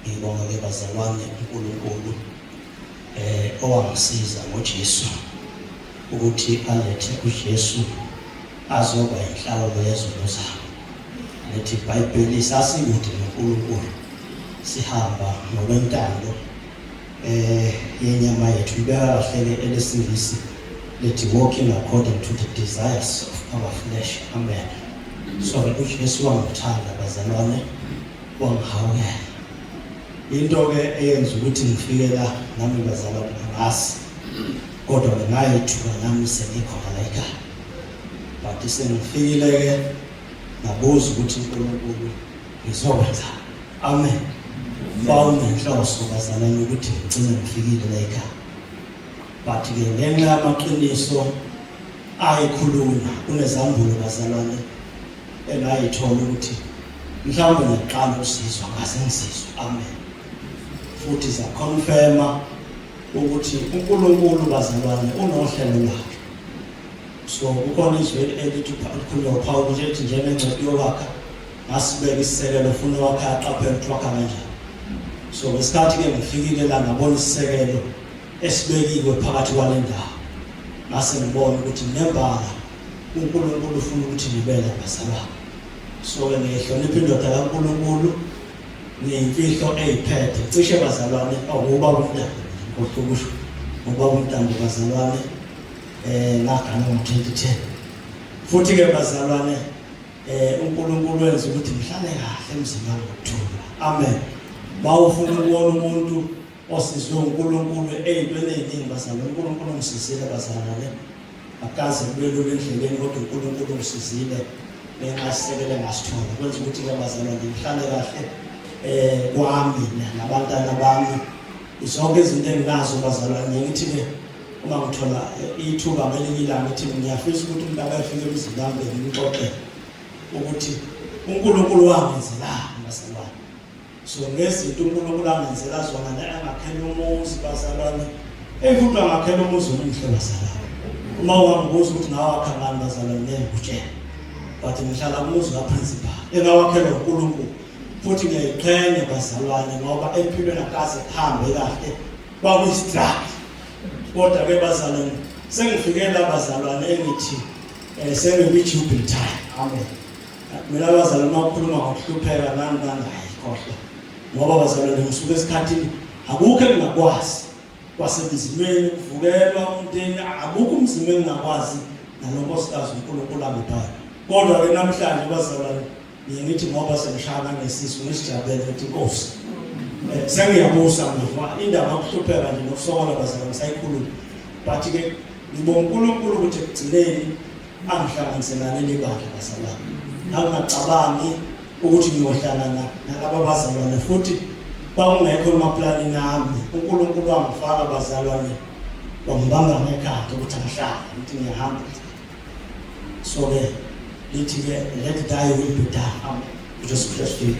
ngibonga ke bazalwane uNkulunkulu owangisiza ngoJesu ukuthi alethe uJesu azoba inhlawulo yezono zami. Lethi iBhayibheli sasikude noNkulunkulu sihamba ngokwentando yenyama yethu ibeka kahle ke elesingisi lethi walking according to the desires of our flesh. Amen. So uJesu wangithanda bazalwane, wangihawukela. Into ke eyenza ukuthi ngifike la nami bazalwane ngasi, kodwa ke ngayithuka nami sengikhona la ekhaya. But sengifikile ke ngabuza ukuthi uNkulunkulu ngizokwenza. Amen. Bawunenhloso bazalwane ukuthi ngigcine ngifikile la ekhaya. But ke ngenxa yamaqiniso ayikhuluma kunezambulo bazalwane engayithola ukuthi mhlawumbe ngiqala usizwa ngaze ngisizwe. Amen. Futhi za confirma ukuthi uNkulunkulu bazalwane unohlelo lwakhe. So kukhona izwi elithi ukhuluma uPaul ukuthi njengengcebo yokwakha ngasibeka isisekelo ufuna wakha aqaphele ukuthi wakha kanjani. So ngesikhathi ke ngifikile la ngabona isisekelo esibekiwe phakathi kwale ndawo. Ngase ngibona ukuthi nembala uNkulunkulu ufuna ukuthi nibele bazalwane. So ke ngihlonipha indoda kaNkulunkulu ngiyimfihlo eyiphethe cishe bazalwane akuba umntana ngokusho ngoba umntana bazalwane ngagana ngo-2010. Futhi ke bazalwane uNkulunkulu wenza ukuthi ngihlale kahle emzini wami ngokuthula. Amen. Bawufuna ukubona umuntu osizwe uNkulunkulu eyintweni eziningi bazalwane. uNkulunkulu ngisizile bazalwane, akaze kubelula endleleni kodwa uNkulunkulu ngisizile ngenqasekele ngasithola kwenza ukuthi ke bazalwane ngihlale kahle kwami nabantwana bami. Zonke izinto enginazo bazalwane ngithi ke uma ngithola ithuba ngelinye ilanga ngithi ngiyafisa ukuthi umuntu akafike emzini wami ngimxoxe ukuthi uNkulunkulu wangenzelani bazalwane. So ngezinto uNkulunkulu angenzela zona angakhela umuzi bazalwane, futhi angakhela umuzi omhle bazalwane. Uma ungambuza ukuthi ngawakha ngani bazalwane ngiyakutshela, but ngihlala umuzi kaprincipal engawakhela uNkulunkulu. Futhi ngiyayiqhenya bazalwane ngoba empilweni akaze kuhambe kahle kwakuyistruggle. Kodwa ke bazalwane sengifikela bazalwane engithi sengiyi-jubilee time. Amen. Mina bazalwane makukhuluma ngokuhlupheka nani ngangayikhohlwa ngoba bazalwane ngisuke esikhathini akukho engingakwazi kwasebizimeni kuvukelwa umnteni, akukho umzimba engingakwazi nalonkosikazi uNkulunkulu amiphayo. Kodwa ke namhlanje bazalwane ngithi ngoba sengishaya ngesisu ngisijabule ukuthi Nkosi sengiyabusa ngoba indaba yokuhlupheka nje nokusokola bazalwane sayikhuluma. But ke ngibonga uNkulunkulu ukuthi ekugcineni angihlanganiselane nebandla bazalwane. Angingacabangi ukuthi ngiyohlangana nalabo bazalwane futhi kwakungekho emaplani nami. uNkulunkulu wangifaka bazalwane, wangibamba ngekhanda ukuthi angihlale ukuthi ngiyahamba. So ke lithi ke let thy will be done. Amen. Just bless you.